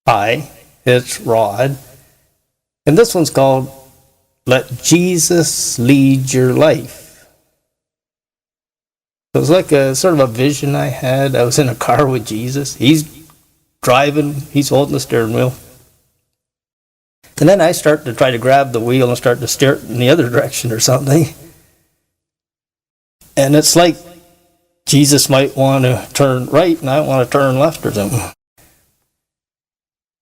I, it's Rod. And this one's called Let Jesus Lead Your Life. It was like a sort of a vision I had. I was in a car with Jesus. He's driving, he's holding the steering wheel. And then I start to try to grab the wheel and start to steer it in the other direction or something. And it's like Jesus might want to turn right and I want to turn left or something.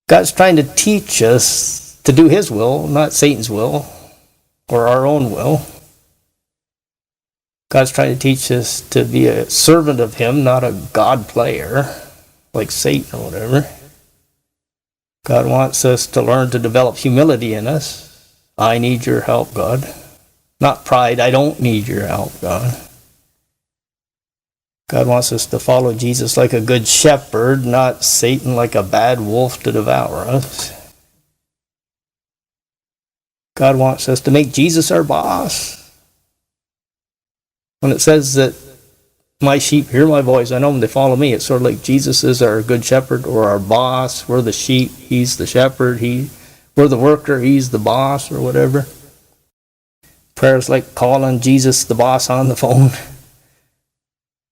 God's trying to teach us to do His will, not Satan's will or our own will. God's trying to teach us to be a servant of Him, not a God player like Satan or whatever. God wants us to learn to develop humility in us. I need your help, God. Not pride, I don't need your help, God. God wants us to follow Jesus like a good shepherd, not Satan like a bad wolf to devour us. God wants us to make Jesus our boss. When it says that my sheep hear my voice, I know them, they follow me, it's sort of like Jesus is our good shepherd or our boss. We're the sheep, He's the shepherd. We're the worker, He's the boss or whatever. Prayer is like calling Jesus the boss on the phone.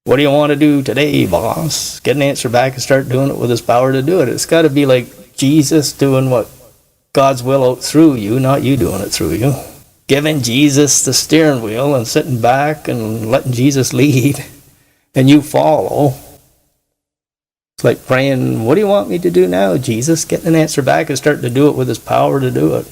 What do you want to do today, boss? Get an answer back and start doing it with His power to do it. It's got to be like Jesus doing what God's will out through you, not you doing it through you. Giving Jesus the steering wheel and sitting back and letting Jesus lead and you follow. It's like praying, what do you want me to do now, Jesus? Getting an answer back and starting to do it with His power to do it.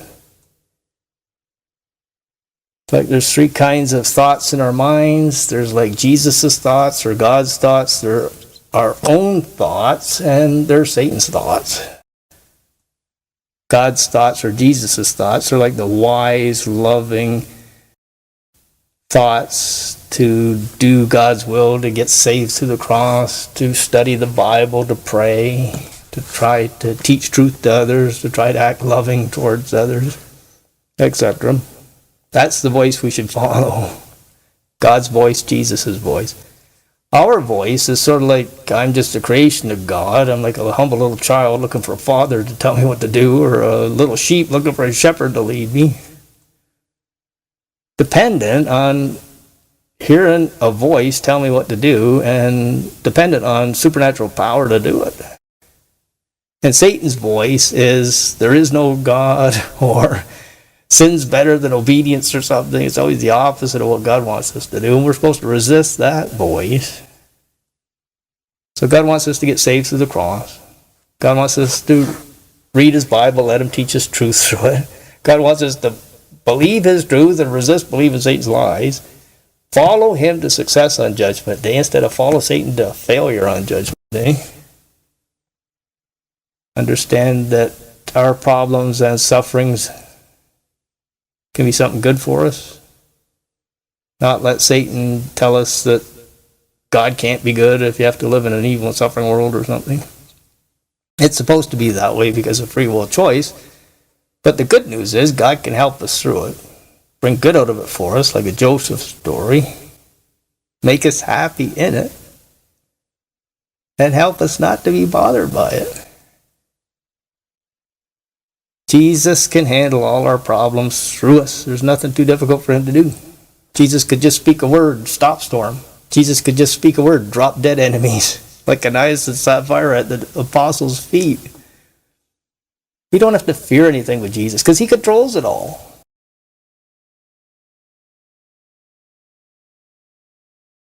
It's like there's three kinds of thoughts in our minds. There's like Jesus' thoughts or God's thoughts. There are our own thoughts and there's Satan's thoughts. God's thoughts or Jesus' thoughts are like the wise, loving thoughts to do God's will, to get saved through the cross, to study the Bible, to pray, to try to teach truth to others, to try to act loving towards others, etc. That's the voice we should follow. God's voice, Jesus' voice. Our voice is sort of like, I'm just a creation of God. I'm like a humble little child looking for a father to tell me what to do, or a little sheep looking for a shepherd to lead me. Dependent on hearing a voice tell me what to do, and dependent on supernatural power to do it. And Satan's voice is, there is no God, or sin's better than obedience or something. It's always the opposite of what God wants us to do, and we're supposed to resist that voice. So God wants us to get saved through the cross. God wants us to read His Bible, let Him teach us truth through it. God wants us to believe His truth and resist believing Satan's lies. Follow Him to success on Judgment Day instead of follow Satan to failure on Judgment Day. Understand that our problems and sufferings can be something good for us. Not let Satan tell us that God can't be good if you have to live in an evil and suffering world or something. It's supposed to be that way because of free will choice. But the good news is God can help us through it. Bring good out of it for us, like a Joseph story. Make us happy in it. And help us not to be bothered by it. Jesus can handle all our problems through us. There's nothing too difficult for Him to do. Jesus could just speak a word, stop storm. Jesus could just speak a word, drop dead enemies, like Ananias and Sapphira at the apostles' feet. We don't have to fear anything with Jesus, because He controls it all.